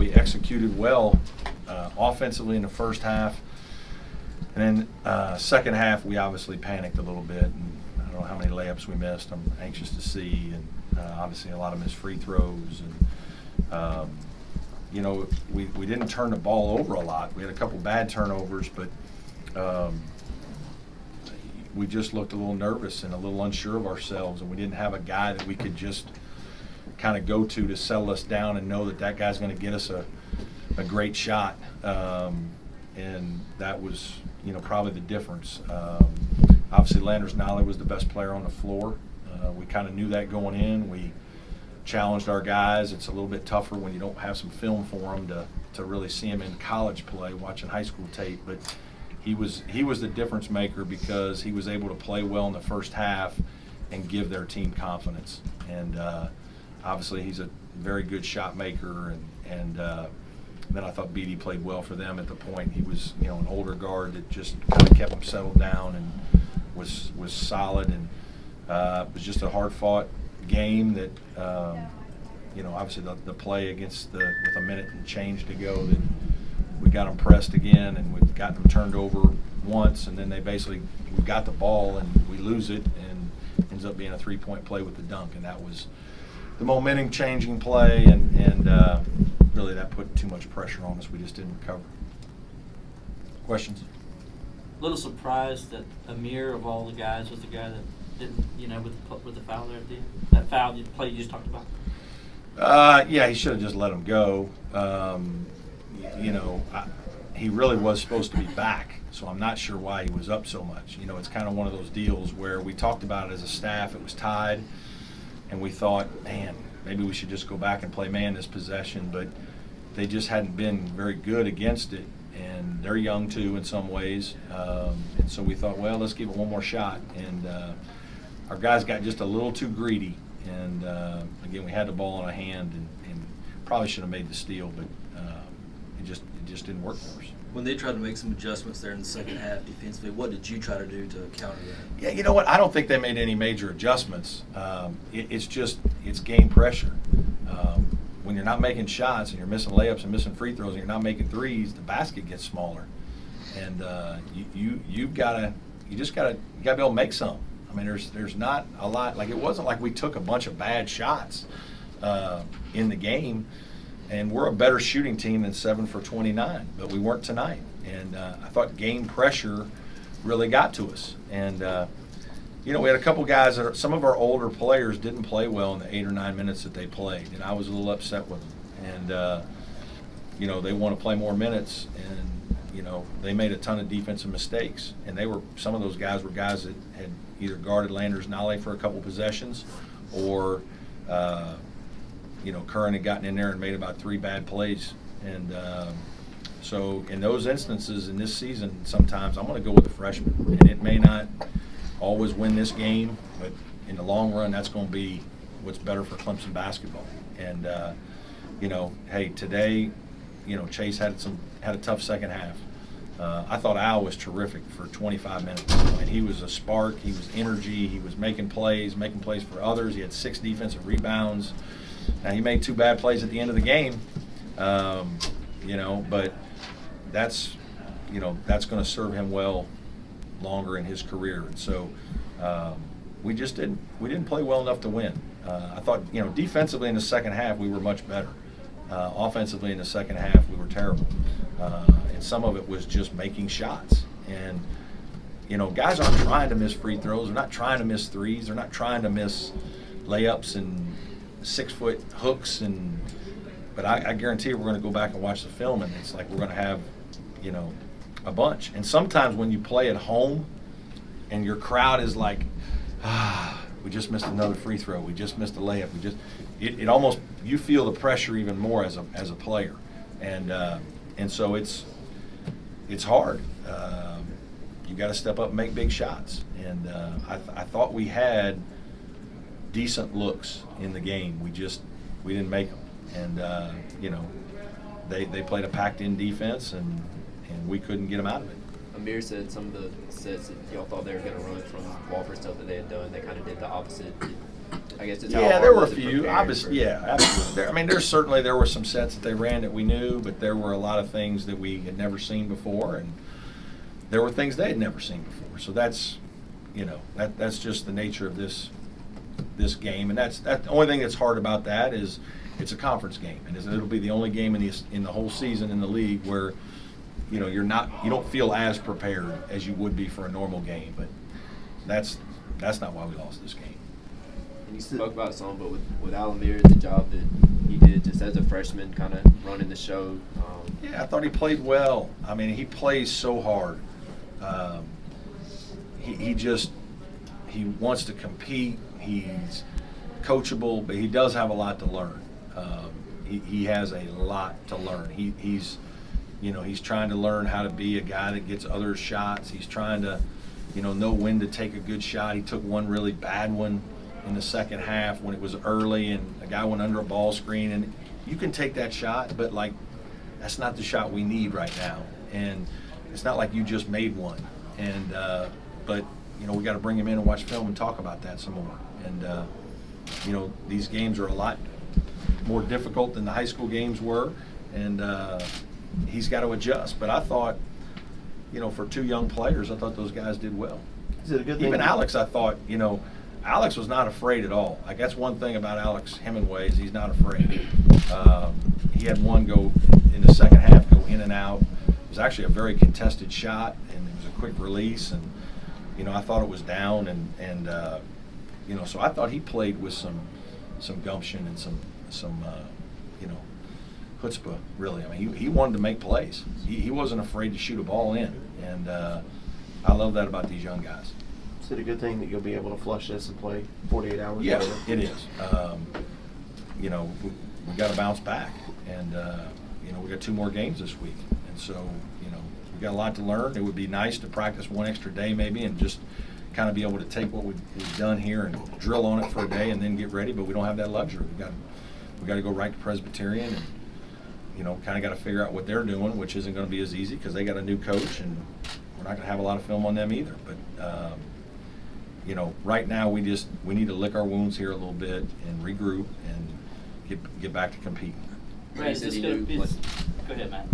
we executed well offensively in the first half. And then second half, we obviously panicked a little bit. And I don't know how many layups we missed. I'm anxious to see. And obviously a lot of missed free throws. And, we didn't turn the ball over a lot. We had a couple bad turnovers, but we just looked a little nervous and a little unsure of ourselves. And we didn't have a guy that we could just kind of go to settle us down and know that that guy's going to get us a great shot. And that was, probably the difference. Obviously, Landers Nolley was the best player on the floor. We kind of knew that going in. We challenged our guys. It's a little bit tougher when you don't have some film for them to really see him in college play, watching high school tape. But he was the difference maker because he was able to play well in the first half and give their team confidence. And obviously, he's a very good shot maker. And then I thought Beatty played well for them at the point. He was, an older guard that just kind of kept him settled down and was solid. And it was just a hard-fought game that, obviously the play against with a minute and change to go, that we got them pressed again and we've got them turned over once, and then we got the ball and we lose it, and ends up being a three-point play with the dunk, and that was the momentum-changing play, and really that put too much pressure on us. We just didn't recover. Questions? A little surprised that Amir, of all the guys, was the guy that didn't, with the foul there at the end. That foul play you just talked about. Yeah, he should have just let him go. He really was supposed to be back, so I'm not sure why he was up so much. It's kind of one of those deals where we talked about it as a staff. It was tied, and we thought, man, maybe we should just go back and play man this possession, but they just hadn't been very good against it, and they're young too in some ways. And so we thought, well, let's give it one more shot. And our guys got just a little too greedy, and again, we had the ball in our hand and probably should have made the steal, but it just didn't work for us. When they tried to make some adjustments there in the second half defensively, what did you try to do to counter that? Yeah, you know what? I don't think they made any major adjustments. It's game pressure. When you're not making shots and you're missing layups and missing free throws and you're not making threes, the basket gets smaller, and you just gotta be able to make some. I mean, there's not a lot. Like, it wasn't like we took a bunch of bad shots in the game. And we're a better shooting team than 7 for 29, but we weren't tonight. And I thought game pressure really got to us. And, we had a couple guys some of our older players didn't play well in the 8 or 9 minutes that they played. And I was a little upset with them. And, they want to play more minutes. And, they made a ton of defensive mistakes. And some of those guys were guys that had either guarded Landers Nolley for a couple possessions or, Curran had gotten in there and made about 3 bad plays. And so in those instances in this season, sometimes I'm going to go with the freshman. And it may not always win this game, but in the long run, that's going to be what's better for Clemson basketball. And, hey, today, Chase had a tough second half. I thought Al was terrific for 25 minutes. And he was a spark. He was energy. He was making plays for others. He had 6 defensive rebounds. Now, he made 2 bad plays at the end of the game, but that's going to serve him well longer in his career. And so we didn't play well enough to win. I thought, defensively in the second half we were much better. Offensively in the second half we were terrible. And some of it was just making shots. And, guys aren't trying to miss free throws. They're not trying to miss threes. They're not trying to miss layups and 6-foot hooks, but I guarantee you we're going to go back and watch the film, and it's like we're going to have, a bunch. And sometimes when you play at home and your crowd is like, we just missed another free throw, we just missed a layup, it almost, you feel the pressure even more as a player, and so it's hard. You got to step up and make big shots, and I thought we had decent looks in the game. We didn't make them, and they played a packed-in defense, and we couldn't get them out of it. Amir said some of the sets that y'all thought they were going to run from Wofford stuff that they had done, they kind of did the opposite. I guess it's how Yeah, hard there were a was it few. preparing Obviously, for- yeah, absolutely. There, I mean, there were some sets that they ran that we knew, but there were a lot of things that we had never seen before, and there were things they had never seen before. So that's, that's just the nature of this game, and that's the only thing that's hard about that is it's a conference game, and it'll be the only game in the whole season in the league where you don't feel as prepared as you would be for a normal game, but that's not why we lost this game. And you spoke about it some, but with Alamir, the job that he did just as a freshman, kind of running the show. Yeah, I thought he played well. I mean, he plays so hard. He wants to compete. He's coachable, but he does have a lot to learn. He has a lot to learn. He's trying to learn how to be a guy that gets other shots. He's trying to, know when to take a good shot. He took one really bad one in the second half when it was early and a guy went under a ball screen, and you can take that shot, but that's not the shot we need right now. And it's not like you just made one. And but we got to bring him in and watch film and talk about that some more. And these games are a lot more difficult than the high school games were, and he's got to adjust. But I thought, for two young players, I thought those guys did well. Is it a good thing? Even Alex, I thought, Alex was not afraid at all. Like, that's one thing about Alex Hemingway is he's not afraid. He had one go in the second half, go in and out. It was actually a very contested shot, and it was a quick release. And I thought it was down, and so I thought he played with some gumption and some chutzpah, really. I mean, he wanted to make plays. He wasn't afraid to shoot a ball in, and I love that about these young guys. Is it a good thing that you'll be able to flush this and play 48 hours Yeah, later? it is. We got to bounce back, and we got 2 more games this week, and so we got a lot to learn. It would be nice to practice one extra day maybe, and just kind of be able to take what we've done here and drill on it for a day and then get ready. But we don't have that luxury. We got to go right to Presbyterian, and kind of got to figure out what they're doing, which isn't going to be as easy because they got a new coach, and we're not going to have a lot of film on them either. But right now we need to lick our wounds here a little bit and regroup and get back to competing. Brad, is said this he gonna knew, be? like- Go ahead, Matt.